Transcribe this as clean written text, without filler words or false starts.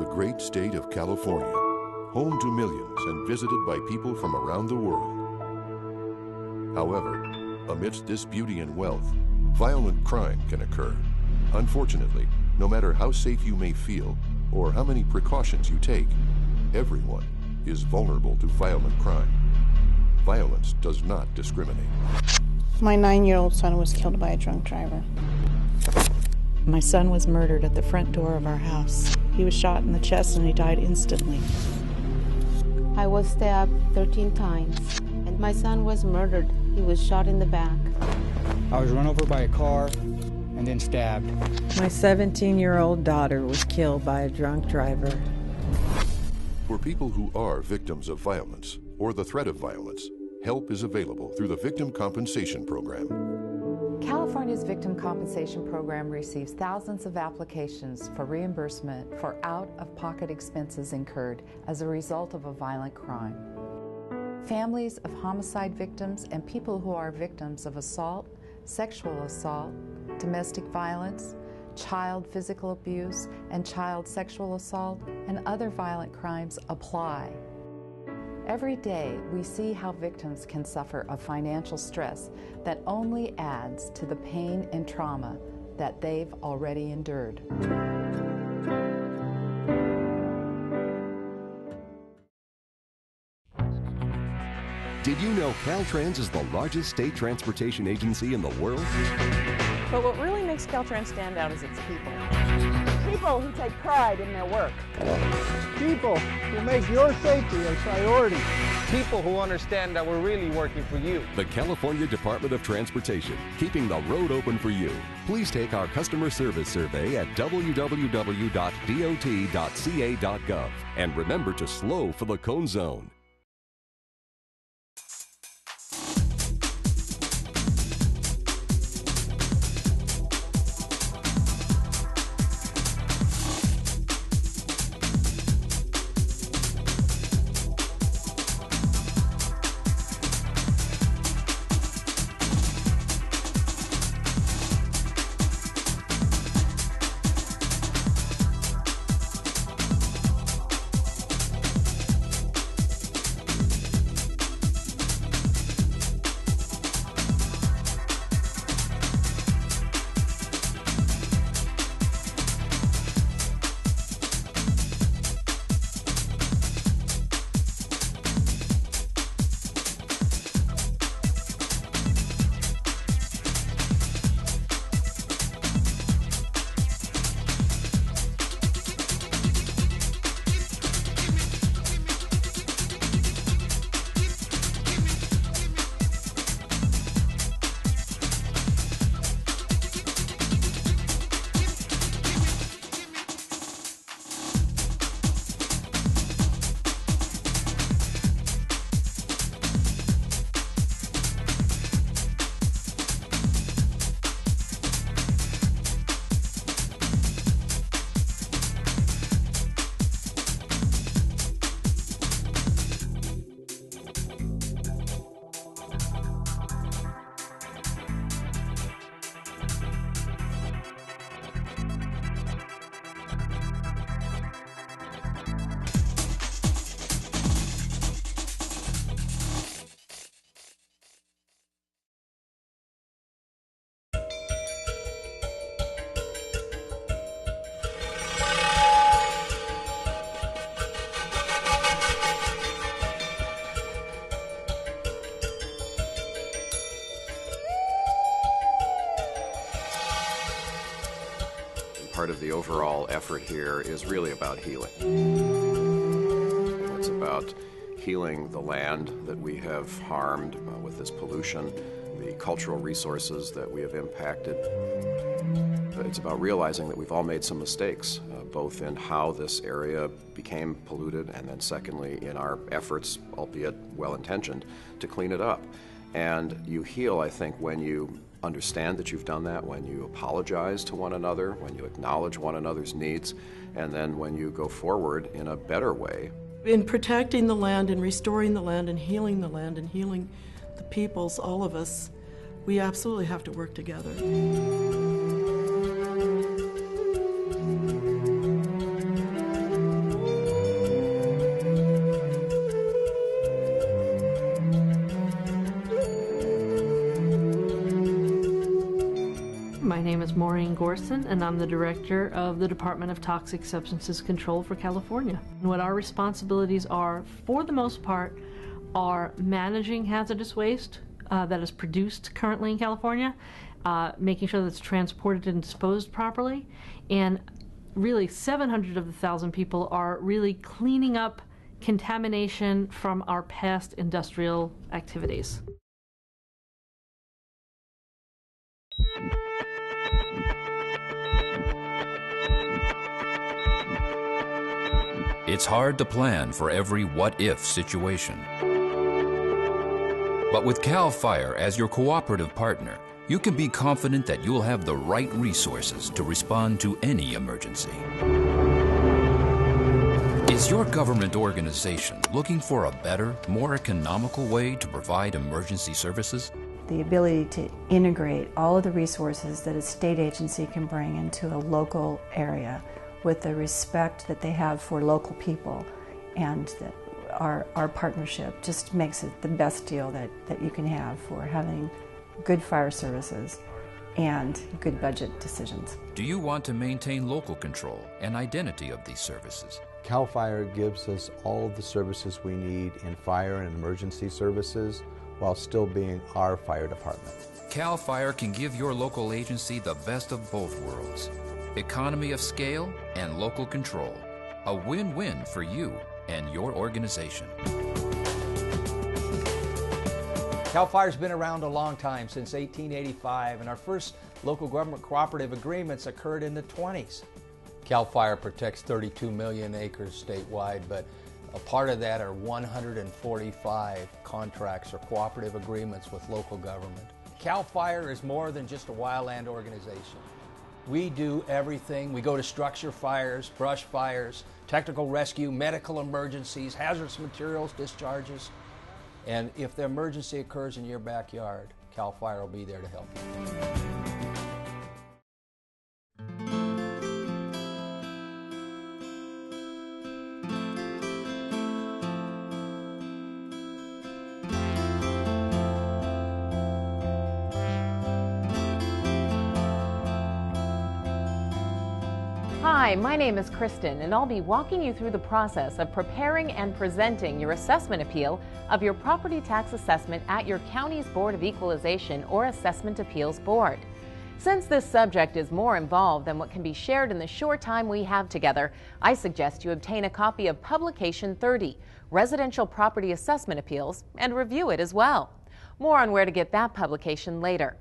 the great state of California, home to millions and visited by people from around the world. However, amidst this beauty and wealth, violent crime can occur. Unfortunately, no matter how safe you may feel or how many precautions you take, everyone is vulnerable to violent crime. Violence does not discriminate. My 9-year-old son was killed by a drunk driver. My son was murdered at the front door of our house. He was shot in the chest and he died instantly. I was stabbed 13 times, and my son was murdered. He was shot in the back. I was run over by a car and then stabbed. My 17-year-old daughter was killed by a drunk driver. For people who are victims of violence or the threat of violence, help is available through the Victim Compensation Program. California's Victim Compensation Program receives thousands of applications for reimbursement for out-of-pocket expenses incurred as a result of a violent crime. Families of homicide victims and people who are victims of assault, sexual assault, domestic violence, child physical abuse, and child sexual assault, and other violent crimes apply. Every day, we see how victims can suffer a financial stress that only adds to the pain and trauma that they've already endured. Did you know Caltrans is the largest state transportation agency in the world? But what really makes Caltrans stand out is its people. People who take pride in their work. People who make your safety a priority. People who understand that we're really working for you. The California Department of Transportation, keeping the road open for you. Please take our customer service survey at www.dot.ca.gov. And remember to slow for the cone zone. Part of the overall effort here is really about healing. It's about healing the land that we have harmed with this pollution, the cultural resources that we have impacted. It's about realizing that we've all made some mistakes, both in how this area became polluted and then secondly in our efforts, albeit well-intentioned, to clean it up. And you heal, I think, when you understand that you've done that, when you apologize to one another, when you acknowledge one another's needs, and then when you go forward in a better way. In protecting the land and restoring the land and healing the peoples, all of us, we absolutely have to work together. is Maureen Gorson, and I'm the director of the Department of Toxic Substances Control for California. And what our responsibilities are, for the most part, are managing hazardous waste that is produced currently in California, making sure that it's transported and disposed properly, and really 700 of the 1,000 people are really cleaning up contamination from our past industrial activities. It's hard to plan for every what-if situation. But with CAL FIRE as your cooperative partner, you can be confident that you'll have the right resources to respond to any emergency. Is your government organization looking for a better, more economical way to provide emergency services? The ability to integrate all of the resources that a state agency can bring into a local area with the respect that they have for local people, and that our partnership just makes it the best deal that you can have for having good fire services and good budget decisions. Do you want to maintain local control and identity of these services? CAL FIRE gives us all of the services we need in fire and emergency services while still being our fire department. CAL FIRE can give your local agency the best of both worlds. Economy of scale and local control. A win-win for you and your organization. CAL FIRE's been around a long time, since 1885, and our first local government cooperative agreements occurred in the 20s. CAL FIRE protects 32 million acres statewide, but a part of that are 145 contracts or cooperative agreements with local government. CAL FIRE is more than just a wildland organization. We do everything. We go to structure fires, brush fires, technical rescue, medical emergencies, hazardous materials discharges. And if the emergency occurs in your backyard, CAL FIRE will be there to help you. Hi, my name is Kristen, and I'll be walking you through the process of preparing and presenting your assessment appeal of your property tax assessment at your county's Board of Equalization or Assessment Appeals Board. Since this subject is more involved than what can be shared in the short time we have together, I suggest you obtain a copy of Publication 30, Residential Property Assessment Appeals, and review it as well. More on where to get that publication later.